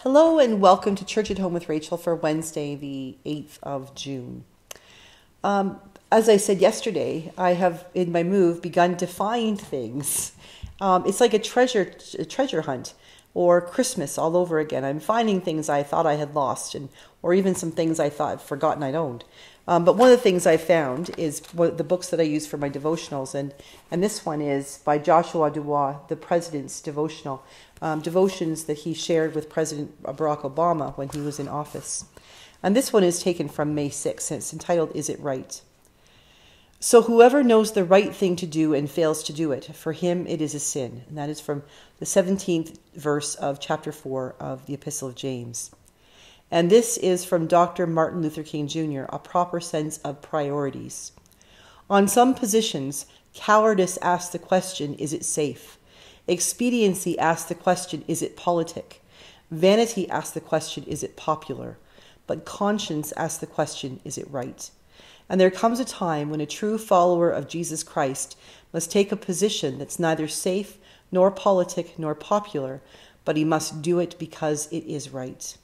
Hello and welcome to Church at Home with Rachael for Wednesday, the 8th of June. As I said yesterday, I have, in my move, begun to find things. It's like a treasure hunt or Christmas all over again. I'm finding things I thought I had lost, or even some things I thought I'd forgotten I'd owned. But one of the things I found is the books that I use for my devotionals, and this one is by Joshua Dubois, the President's Devotional, devotions that he shared with President Barack Obama when he was in office. And this one is taken from May 6th, and it's entitled, Is It Right? So whoever knows the right thing to do and fails to do it, for him it is a sin. And that is from the 17th verse of chapter 4 of the Epistle of James. And this is from Dr. Martin Luther King Jr., A Proper Sense of Priorities. On some positions, cowardice asks the question, is it safe? Expediency asks the question, is it politic? Vanity asks the question, is it popular? But conscience asks the question, is it right? And there comes a time when a true follower of Jesus Christ must take a position that's neither safe, nor politic, nor popular, but he must do it because it is right.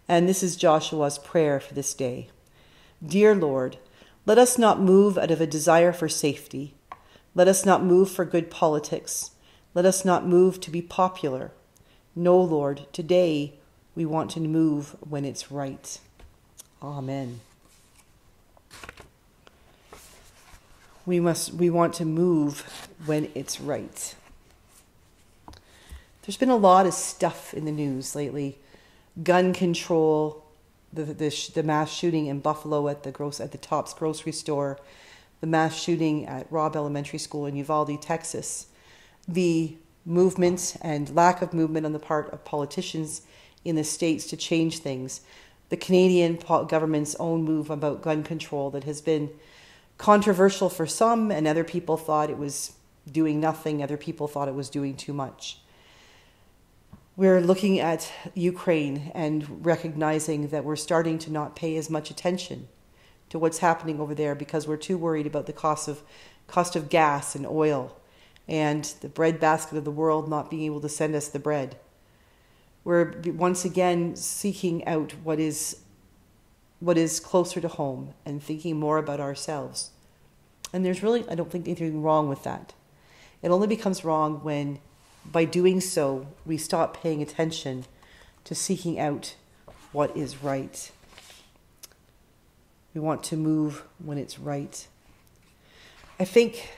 And this is Joshua's prayer for this day. Dear Lord, let us not move out of a desire for safety. Let us not move for good politics. Let us not move to be popular. No, Lord, today we want to move when it's right. Amen. We want to move when it's right. There's been a lot of stuff in the news lately. Gun control, the mass shooting in Buffalo at the Tops grocery store, the mass shooting at Robb Elementary School in Uvalde, Texas, the movement and lack of movement on the part of politicians in the States to change things, the Canadian government's own move about gun control that has been controversial for some, and other people thought it was doing nothing, other people thought it was doing too much. We're looking at Ukraine and recognizing that we're starting to not pay as much attention to what's happening over there because we're too worried about the cost of gas and oil and the bread basket of the world not being able to send us the bread. We're once again seeking out what is closer to home and thinking more about ourselves. And there's really, I don't think, anything wrong with that. It only becomes wrong when, by doing so, we stop paying attention to seeking out what is right. We want to move when it's right. I think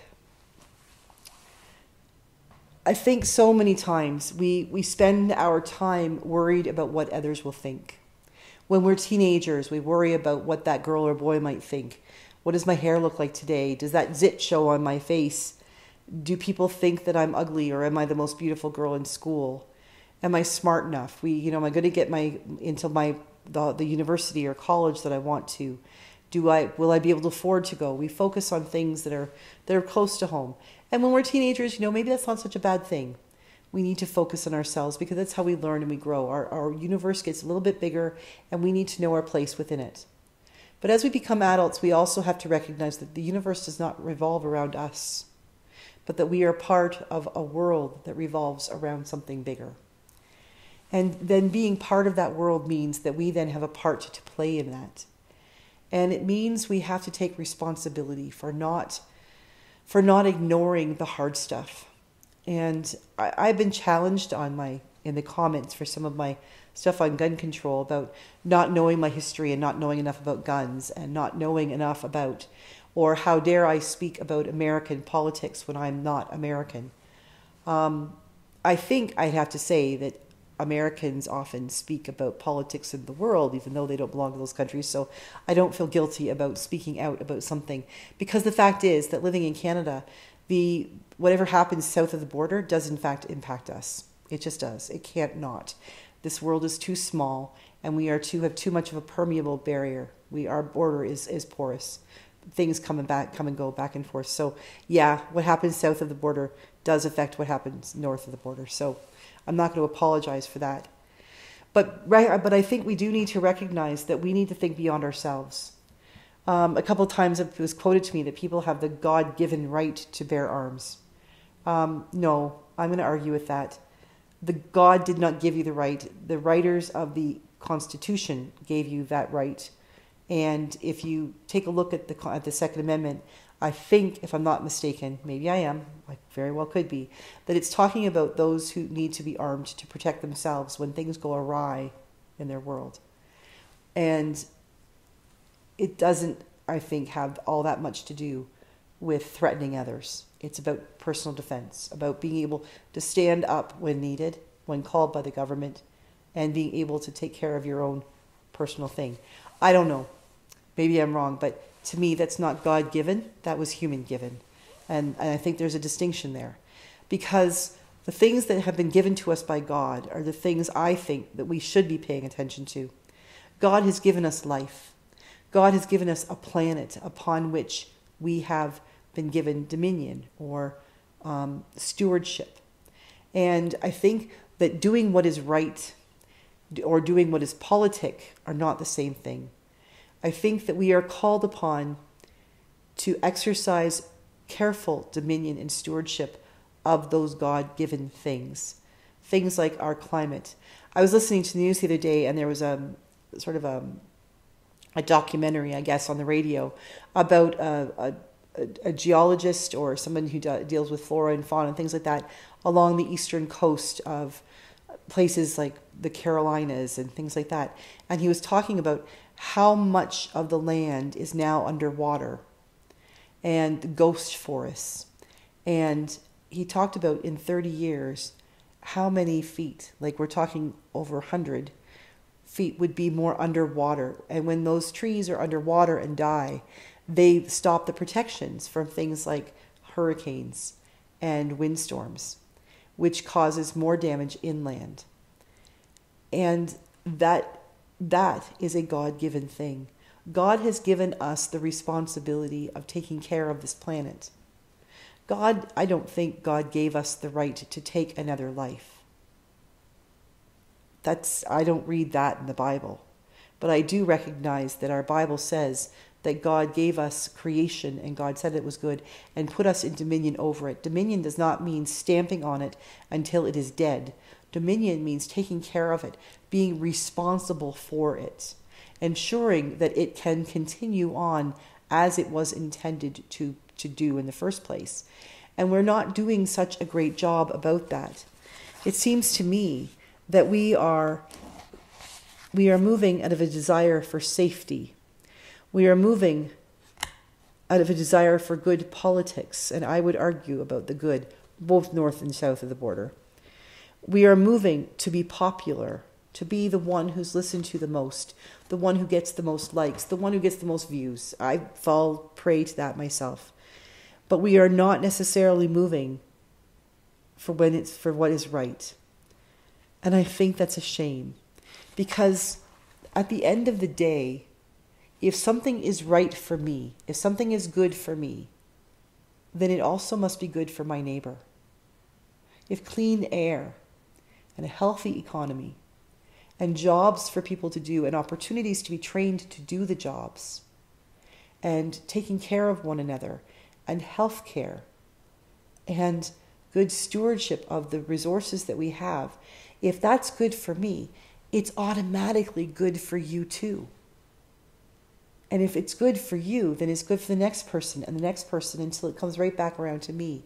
so many times we spend our time worried about what others will think. When we're teenagers, we worry about what that girl or boy might think. What does my hair look like today? Does that zit show on my face? Do people think that I'm ugly, or am I the most beautiful girl in school? Am I smart enough? Am I going to get into the university or college that I want to? Will I be able to afford to go? We focus on things that are close to home. And when we're teenagers, maybe that's not such a bad thing. We need to focus on ourselves because that's how we learn and we grow. Our universe gets a little bit bigger and we need to know our place within it. But as we become adults, we also have to recognize that the universe does not revolve around us, but that we are part of a world that revolves around something bigger. And then being part of that world means that we then have a part to play in that. And it means we have to take responsibility for not ignoring the hard stuff. And I've been challenged in the comments for some of my stuff on gun control about not knowing my history and not knowing enough about guns and not knowing enough about, or how dare I speak about American politics when I'm not American. I think I'd have to say that Americans often speak about politics in the world, even though they don't belong to those countries. So I don't feel guilty about speaking out about something, because the fact is that living in Canada, whatever happens south of the border does in fact impact us. It just does. It can't not. This world is too small, and we have too much of a permeable barrier. Our border is porous. Things come and go back and forth. So yeah, what happens south of the border does affect what happens north of the border. So I'm not going to apologize for that. But I think we do need to recognize that we need to think beyond ourselves. A couple of times it was quoted to me that people have the God-given right to bear arms. No, I'm going to argue with that. The God did not give you the right. The writers of the Constitution gave you that right. And if you take a look at the Second Amendment, I think, if I'm not mistaken, maybe I am, I very well could be, that it's talking about those who need to be armed to protect themselves when things go awry in their world. And it doesn't, I think, have all that much to do with threatening others. It's about personal defense, about being able to stand up when needed, when called by the government, and being able to take care of your own personal thing. I don't know. Maybe I'm wrong, but to me, that's not God-given. That was human-given. And I think there's a distinction there. Because the things that have been given to us by God are the things I think that we should be paying attention to. God has given us life. God has given us a planet upon which we have been given dominion or stewardship. And I think that doing what is right or doing what is politic are not the same thing. I think that we are called upon to exercise careful dominion and stewardship of those God-given things. Things like our climate. I was listening to the news the other day, and there was a documentary, I guess, on the radio about a geologist or someone who deals with flora and fauna and things like that along the eastern coast of places like the Carolinas and things like that. And he was talking about how much of the land is now underwater and ghost forests. And he talked about in 30 years how many feet, like we're talking over 100 feet, would be more underwater. And when those trees are underwater and die, they stop the protections from things like hurricanes and windstorms, which causes more damage inland. And that is a God-given thing. God has given us the responsibility of taking care of this planet. I don't think God gave us the right to take another life. I don't read that in the Bible. But I do recognize that our Bible says that God gave us creation and God said it was good and put us in dominion over it. Dominion does not mean stamping on it until it is dead. Dominion means taking care of it, being responsible for it, ensuring that it can continue on as it was intended to do in the first place. And we're not doing such a great job about that. It seems to me that we are moving out of a desire for safety. We are moving out of a desire for good politics, and I would argue about the good, both north and south of the border. We are moving to be popular, to be the one who's listened to the most, the one who gets the most likes, the one who gets the most views. I fall prey to that myself. But we are not necessarily moving for what is right. And I think that's a shame. Because at the end of the day, if something is right for me, if something is good for me, then it also must be good for my neighbor. If clean air and a healthy economy and jobs for people to do and opportunities to be trained to do the jobs and taking care of one another and health care and good stewardship of the resources that we have, if that's good for me, it's automatically good for you too. And if it's good for you, then it's good for the next person and the next person until it comes right back around to me.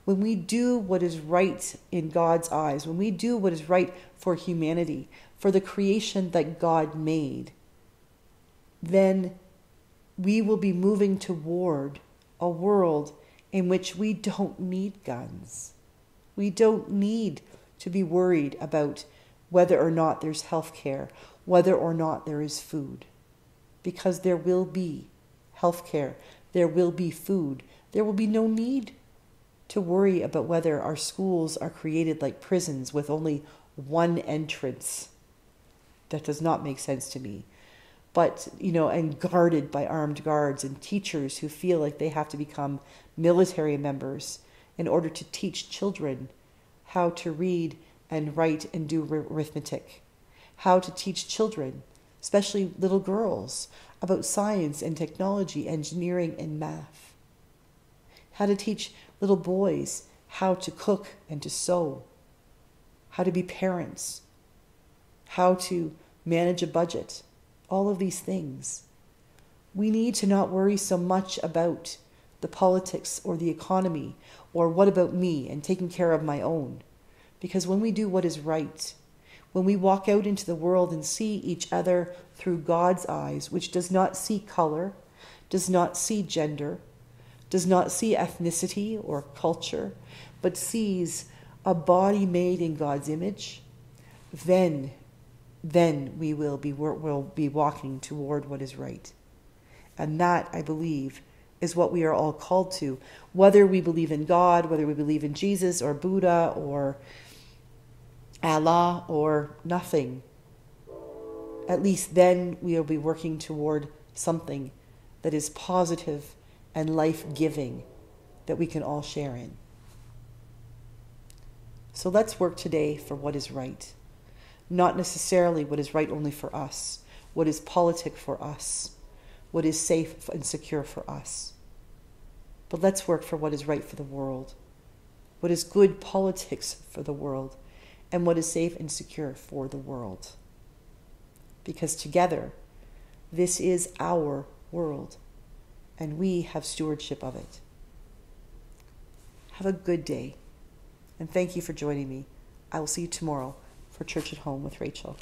When we do what is right in God's eyes, when we do what is right for humanity, for the creation that God made, then we will be moving toward a world in which we don't need guns. We don't need to be worried about whether or not there's health care, whether or not there is food. Because there will be health care, there will be food, there will be no need to worry about whether our schools are created like prisons with only one entrance. That does not make sense to me. But, and guarded by armed guards and teachers who feel like they have to become military members in order to teach children how to read and write and do arithmetic. How to teach children, especially little girls, about science and technology, engineering and math. How to teach little boys how to cook and to sew. how to be parents, how to manage a budget, all of these things. We need to not worry so much about the politics or the economy or what about me and taking care of my own. Because when we do what is right, when we walk out into the world and see each other through God's eyes, which does not see color, does not see gender, does not see ethnicity or culture, but sees a body made in God's image, then we will be walking toward what is right. And that, I believe, is what we are all called to. Whether we believe in God, whether we believe in Jesus or Buddha or Allah or nothing, at least then we will be working toward something that is positive and life-giving that we can all share in. So let's work today for what is right. Not necessarily what is right only for us, what is politic for us, what is safe and secure for us. But let's work for what is right for the world, what is good politics for the world, and what is safe and secure for the world. Because together, this is our world, and we have stewardship of it. Have a good day, and thank you for joining me. I will see you tomorrow for Church at Home with Rachael.